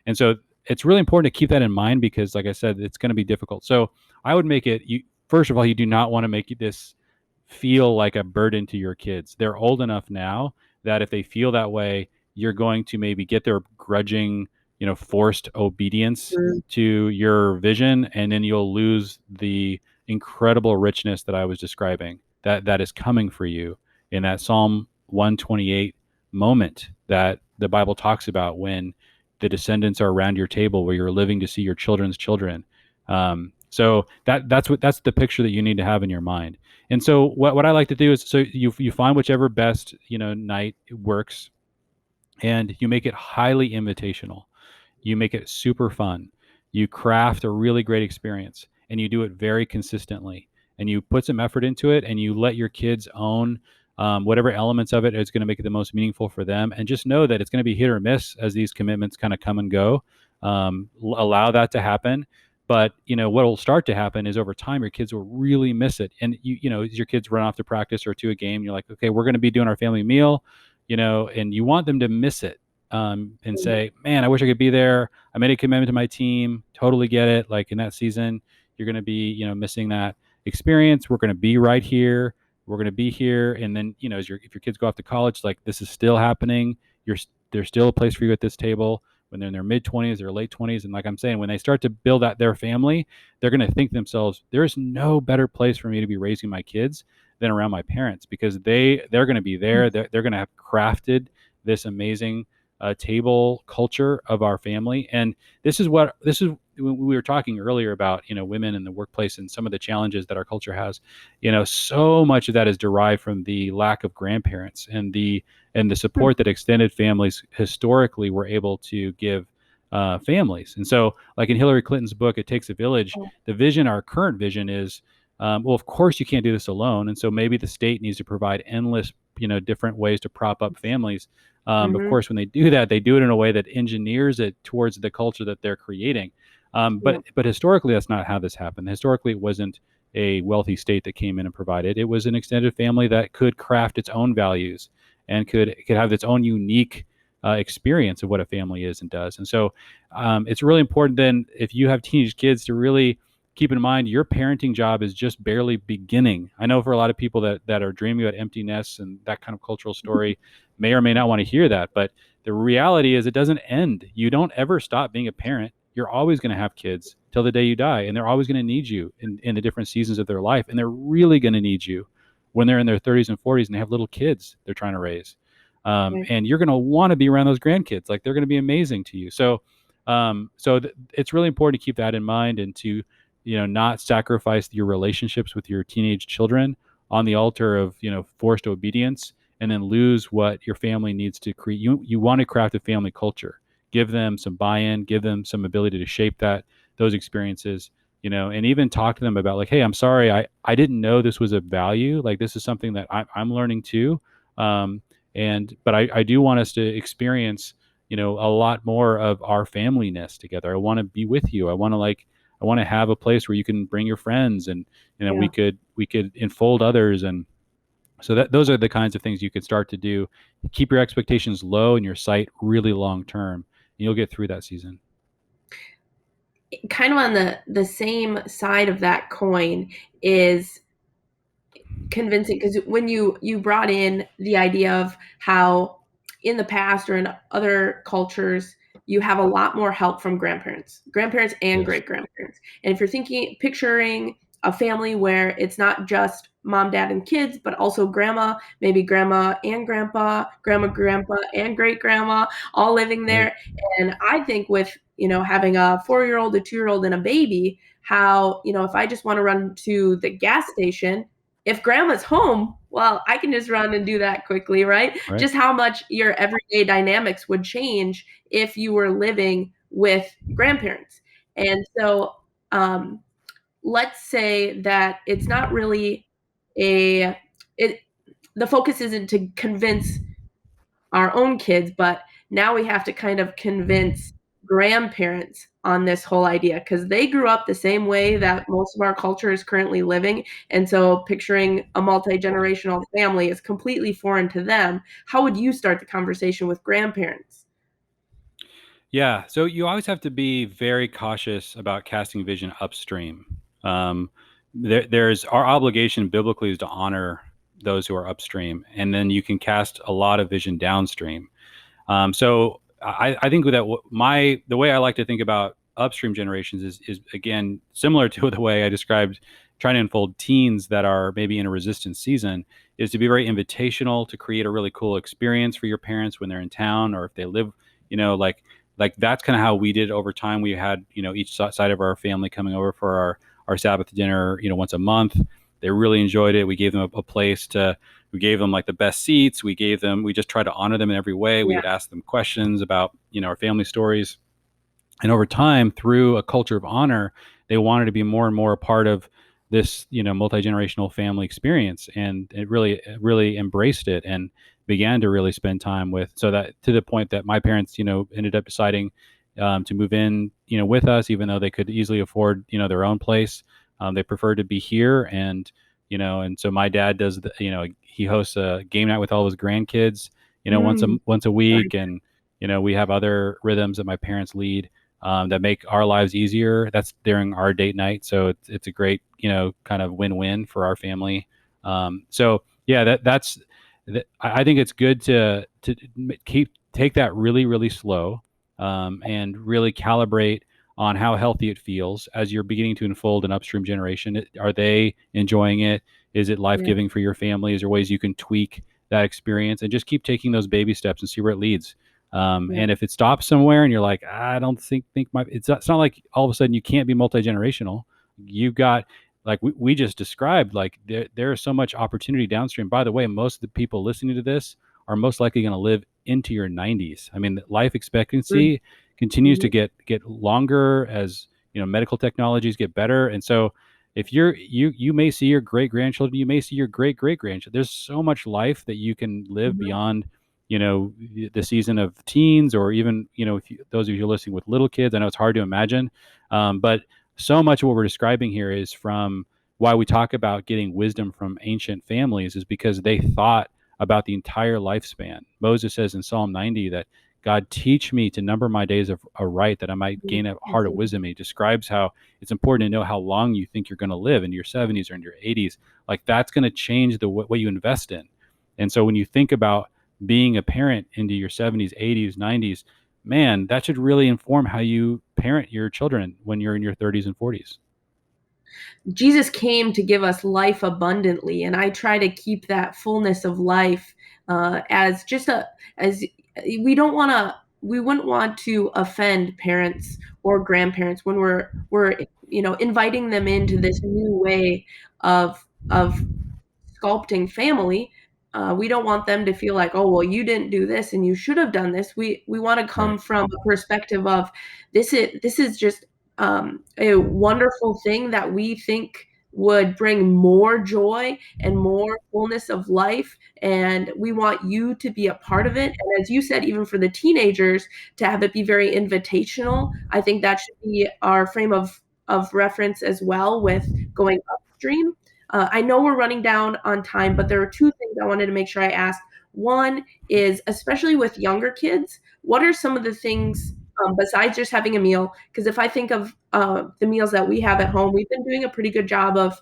and so it's really important to keep that in mind because, like I said, it's going to be difficult. So I would make it. You first of all, you do not want to make this feel like a burden to your kids. They're old enough now that if they feel that way, you're going to maybe get their grudging, forced obedience to your vision, and then you'll lose the incredible richness that I was describing that is coming for you in that Psalm 128 moment that the Bible talks about when the descendants are around your table where you're living to see your children's children. So that's the picture that you need to have in your mind. And so what I like to do is so you find whichever best night works, and you make it highly invitational. You make it super fun. You craft a really great experience, and you do it very consistently. And you put some effort into it, and you let your kids own whatever elements of it is going to make it the most meaningful for them. And just know that it's going to be hit or miss as these commitments kind of come and go. Allow that to happen. But what will start to happen is over time your kids will really miss it. And as your kids run off to practice or to a game, you're like, okay, we're going to be doing our family meal, and you want them to miss it, and say, man, I wish I could be there. I made a commitment to my team. Totally get it. Like in that season, you're going to be, missing that experience. We're going to be right here. We're going to be here. And then, if your kids go off to college, like this is still happening. There's still a place for you at this table when they're in their mid 20s or late 20s. And like I'm saying, when they start to build out their family, they're going to think to themselves, there's no better place for me to be raising my kids than around my parents, because they're going to be there. They're going to have crafted this amazing table culture of our family. And this is when we were talking earlier about women in the workplace and some of the challenges that our culture has. So much of that is derived from the lack of grandparents and the support that extended families historically were able to give families. And so, like in Hillary Clinton's book, It Takes a Village, the vision, our current vision is, well, of course you can't do this alone. And so maybe the state needs to provide endless, different ways to prop up families. Of Hmm. course, when they do that, they do it in a way that engineers it towards the culture that they're creating. But historically, that's not how this happened. Historically, it wasn't a wealthy state that came in and provided. It was an extended family that could craft its own values and could have its own unique experience of what a family is and does. And so it's really important then, if you have teenage kids, to really keep in mind your parenting job is just barely beginning. I know for a lot of people that are dreaming about empty nests and that kind of cultural story may or may not want to hear that, but the reality is it doesn't end. You don't ever stop being a parent. You're always going to have kids till the day you die, and they're always going to need you in the different seasons of their life, and they're really going to need you when they're in their 30s and 40s and they have little kids they're trying to raise. And you're going to want to be around those grandkids. Like, they're going to be amazing to you. So it's really important to keep that in mind, and to not sacrifice your relationships with your teenage children on the altar of forced obedience, and then lose what your family needs to create. You want to craft a family culture, give them some buy-in, give them some ability to shape those experiences, and even talk to them about, like, hey, I'm sorry, I didn't know this was a value. Like, this is something that I'm learning too. But I do want us to experience a lot more of our familyness together. I want to be with you. I want to, like, I want to have a place where you can bring your friends, and Yeah. we could enfold others. And so those are the kinds of things you could start to do. Keep your expectations low and your sight really long term, and you'll get through that season. Kind of on the same side of that coin is convincing, because when you brought in the idea of how in the past or in other cultures you have a lot more help from grandparents and Yes. great grandparents. And if you're picturing a family where it's not just mom, dad, and kids, but also grandma, maybe grandma and grandpa and great grandma, all living Right. there. And I think with having a 4-year-old, a 2-year-old, and a baby, how if I just want to run to the gas station, if grandma's home, well, I can just run and do that quickly, right? Right. Just how much your everyday dynamics would change if you were living with grandparents. And so, um, let's say that it's not really a it the focus isn't to convince our own kids, but now we have to kind of convince grandparents on this whole idea, because they grew up the same way that most of our culture is currently living. And so picturing a multi-generational family is completely foreign to them. How would you start the conversation with grandparents? Yeah. So you always have to be very cautious about casting vision upstream. Um, there's our obligation biblically is to honor those who are upstream, and then you can cast a lot of vision downstream. So I think that the way I like to think about upstream generations is again similar to the way I described trying to unfold teens that are maybe in a resistance season, is to be very invitational, to create a really cool experience for your parents when they're in town, or if they live, like that's kind of how we did over time. We had each side of our family coming over for our Sabbath dinner once a month. They really enjoyed it. We gave them a place to we gave them like the best seats. We just tried to honor them in every way. We Yeah. would ask them questions about our family stories, and over time, through a culture of honor, they wanted to be more and more a part of this multi-generational family experience, and it really embraced it and began to really spend time with, so that to the point that my parents ended up deciding to move in with us, even though they could easily afford their own place. They preferred to be here, and so my dad does he hosts a game night with all his grandkids Mm, once a week. nice. And we have other rhythms that my parents lead that make our lives easier. That's during our date night, so it's a great kind of win-win for our family. So yeah, I think it's good to take that really slow, and really calibrate on how healthy it feels as you're beginning to unfold an upstream generation. Are they enjoying it? Is it life Yeah. giving for your family? Is there ways you can tweak that experience, and just keep taking those baby steps and see where it leads? Yeah. And if it stops somewhere and you're like, I don't think my, it's not like all of a sudden you can't be multi-generational. You've got, like we just described, like there is so much opportunity downstream. By the way, most of the people listening to this are most likely going to live into your 90s. I mean, life Mm, expectancy continues to mhm. get longer as medical technologies get better. And so if you may see your great grandchildren, you may see your great great grandchildren. There's so much life that you can live Mhm. beyond the season of teens, or even if those of you listening with little kids. I know it's hard to imagine, but so much of what we're describing here is from why we talk about getting wisdom from ancient families, is because they thought about the entire lifespan. Moses says in Psalm 90 that God, teach me to number my days of aright, that I might Mhm. gain a heart of Mhm. wisdom. He describes how it's important to know how long you think you're going to live, in your 70s or in your 80s. Like that's going to change what you invest in. And so when you think about being a parent into your 70s, 80s, 90s, man, that should really inform how you parent your children when you're in your 30s and 40s. Jesus came to give us life abundantly, and I try to keep that fullness of life as just a as we wouldn't want to offend parents or grandparents when we're inviting them into this new way of sculpting family. We don't want them to feel like, oh, well, you didn't do this and you should have done this. We want to Right. come from a perspective of this is just a wonderful thing that we think would bring more joy and more fullness of life, and we want you to be a part of it. And as you said, even for the teenagers, to have it be very invitational, I think that should be our frame of reference as well with going upstream. I know we're running down on time, but there are two things I wanted to make sure I asked. One is, especially with younger kids, what are some of the things besides just having a meal? Because if I think of the meals that we have at home, we've been doing a pretty good job of,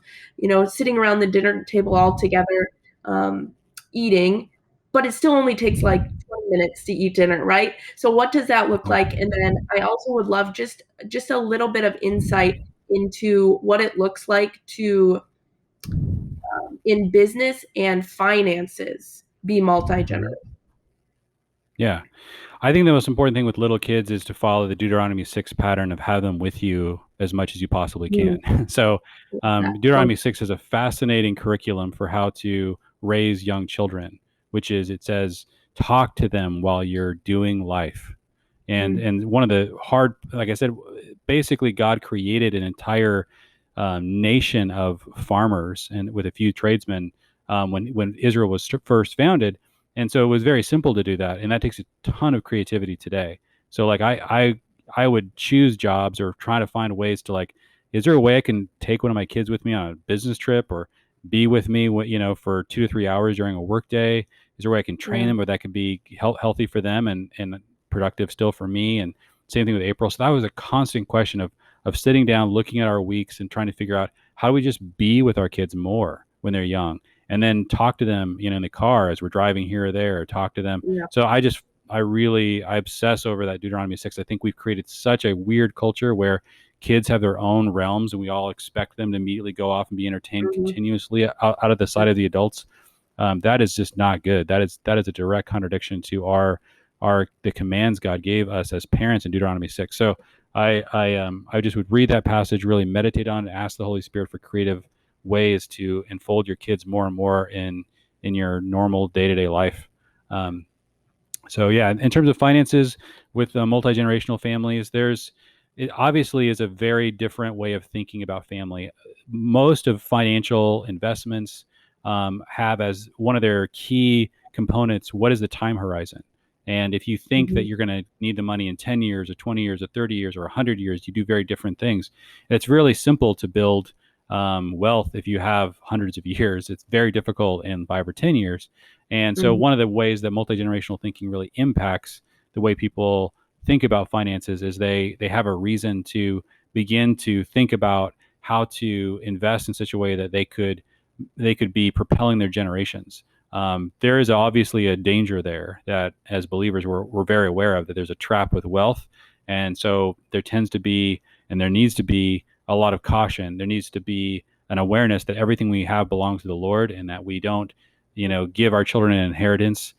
sitting around the dinner table all together, eating, but it still only takes like 20 minutes to eat dinner, right? So what does that look like? And then I also would love just a little bit of insight into what it looks like to in business and finances be multi-generational. Yeah. I think the most important thing with little kids is to follow the Deuteronomy 6 pattern of have them with you as much as you possibly can. So, Deuteronomy 6 is a fascinating curriculum for how to raise young children, which is it says, talk to them while you're doing life. And one of the hard, like I said, basically God created an entire nation of farmers and with a few tradesmen when Israel was first founded, and so it was very simple to do that, and that takes a ton of creativity today. So like I would choose jobs or try to find ways to like, is there a way I can take one of my kids with me on a business trip or be with me, for 2 to 3 hours during a work day? Is there a way I can train them, or that could be healthy for them and productive still for me? And same thing with April. So that was a constant question of sitting down, looking at our weeks, and trying to figure out how do we just be with our kids more when they're young, and then talk to them, in the car as we're driving here or there, or talk to them. Yeah. So I obsess over that Deuteronomy 6. I think we've created such a weird culture where kids have their own realms, and we all expect them to immediately go off and be entertained continuously out of the sight of the adults. That is just not good. That is a direct contradiction to the commands God gave us as parents in Deuteronomy 6. So I just would read that passage, really meditate on it, ask the Holy Spirit for creative ways to enfold your kids more and more in your normal day-to-day life. So yeah, in terms of finances with multi-generational families, it obviously is a very different way of thinking about family. Most of financial investments have as one of their key components, what is the time horizon? And if you think that you're going to need the money in 10 years or 20 years or 30 years or 100 years, you do very different things. And it's really simple to build wealth if you have hundreds of years. It's very difficult in 5 or 10 years. And so one of the ways that multi-generational thinking really impacts the way people think about finances is they have a reason to begin to think about how to invest in such a way that they could be propelling their generations. There is obviously a danger there that as believers we're very aware of, that there's a trap with wealth. And so there tends to be, and there needs to be, a lot of caution. There needs to be an awareness that everything we have belongs to the Lord, and that we don't, give our children an inheritance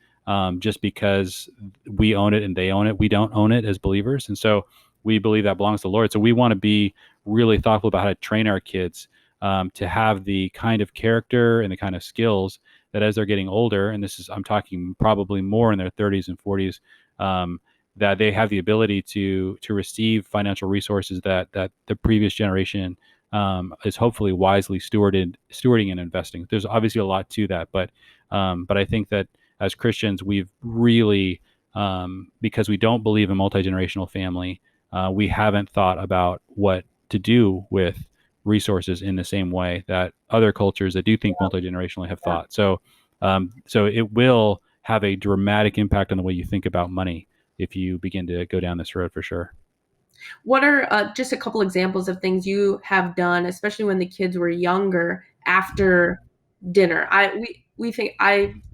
just because we own it and they own it. We don't own it as believers. And so we believe that belongs to the Lord. So we want to be really thoughtful about how to train our kids to have the kind of character and the kind of skills that as they're getting older, and I'm talking probably more in their 30s and 40s, that they have the ability to receive financial resources that the previous generation is hopefully wisely stewarding and investing. There's obviously a lot to that, but I think that as Christians, we've really, because we don't believe in multi-generational family, we haven't thought about what to do with resources in the same way that other cultures that do think multi-generationally have thought. So it will have a dramatic impact on the way you think about money if you begin to go down this road, for sure. What are just a couple examples of things you have done, especially when the kids were younger, after dinner? I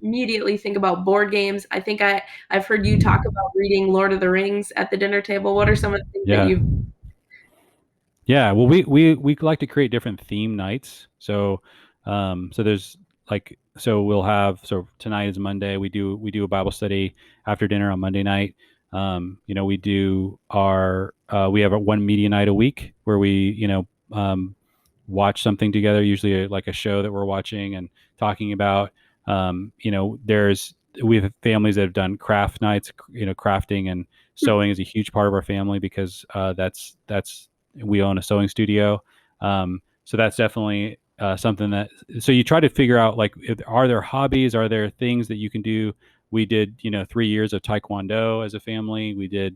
immediately think about board games. I think I've heard you talk about reading Lord of the Rings at the dinner table. What are some of the things that Yeah. you've Yeah, well, we like to create different theme nights. So there's like, so tonight is Monday. We do a Bible study after dinner on Monday night. We have one media night a week where we watch something together, usually like a show that we're watching and talking about. We have families that have done craft nights. Crafting and sewing is a huge part of our family because that's we own a sewing studio. So that's definitely something that, so you try to figure out, like, are there hobbies? Are there things that you can do? We did, 3 years of Taekwondo as a family. We did,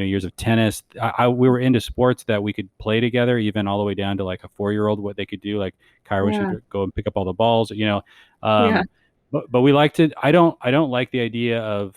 years of tennis. We were into sports that we could play together, even all the way down to like a 4-year-old, what they could do. Like Kyra Yeah. should go and pick up all the balls, Yeah. but we like to, I don't like the idea of,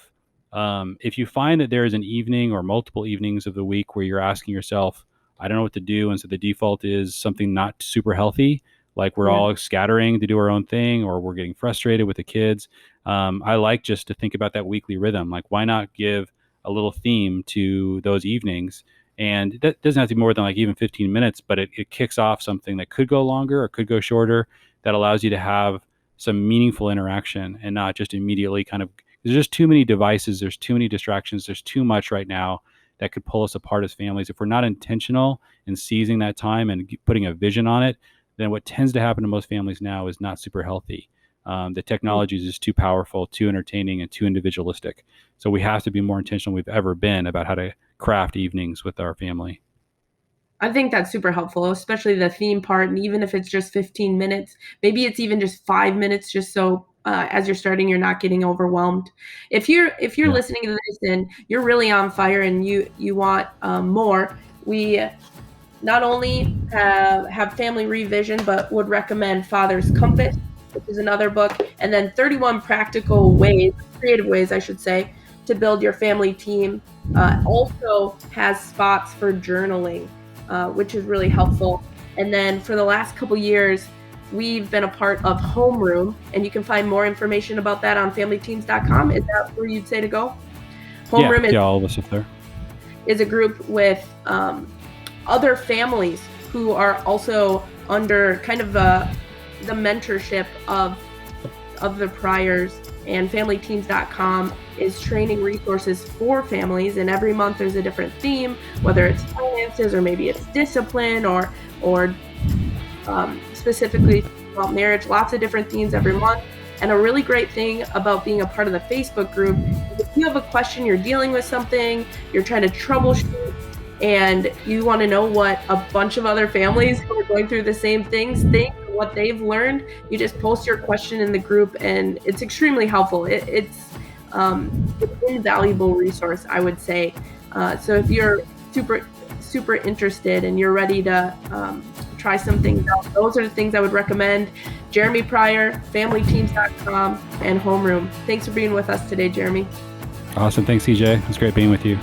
if you find that there is an evening or multiple evenings of the week where you're asking yourself, I don't know what to do. And so the default is something not super healthy, like we're Yeah. all scattering to do our own thing, or we're getting frustrated with the kids. I like just to think about that weekly rhythm. Like, why not give a little theme to those evenings? And that doesn't have to be more than like even 15 minutes, but it kicks off something that could go longer or could go shorter, that allows you to have some meaningful interaction and not just immediately kind of, there's just too many devices, there's too many distractions, there's too much right now that could pull us apart as families. If we're not intentional in seizing that time and putting a vision on it, then what tends to happen to most families now is not super healthy. The technology is just too powerful, too entertaining, and too individualistic. So we have to be more intentional than we've ever been about how to craft evenings with our family. I think that's super helpful, especially the theme part. And even if it's just 15 minutes, maybe it's even just 5 minutes, just so as you're starting, you're not getting overwhelmed. If you're Yeah. listening to this and you're really on fire and you want more, we not only have Family Revision, but would recommend Father's Compass, which is another book, and then 31 practical ways, creative ways, I should say, to build your family team. Also has spots for journaling, which is really helpful. And then for the last couple years, we've been a part of Homeroom, and you can find more information about that on familyteams.com. Is that where you'd say to go? Homeroom Yeah, all of us up there. is a group with other families who are also under kind of the mentorship of the Pryors, and familyteams.com is training resources for families, and every month there's a different theme, whether it's finances or maybe it's discipline or specifically about marriage. Lots of different themes every month. And a really great thing about being a part of the Facebook group is if you have a question, you're dealing with something, you're trying to troubleshoot, and you want to know what a bunch of other families who are going through the same things think, what they've learned, you just post your question in the group, and it's extremely helpful. It's an invaluable resource, I would say. So if you're super interested and you're ready to try some things out, those are the things I would recommend. Jeremy Pryor, familyteams.com, and Homeroom. Thanks for being with us today, Jeremy. Awesome. Thanks, CJ. It's great being with you.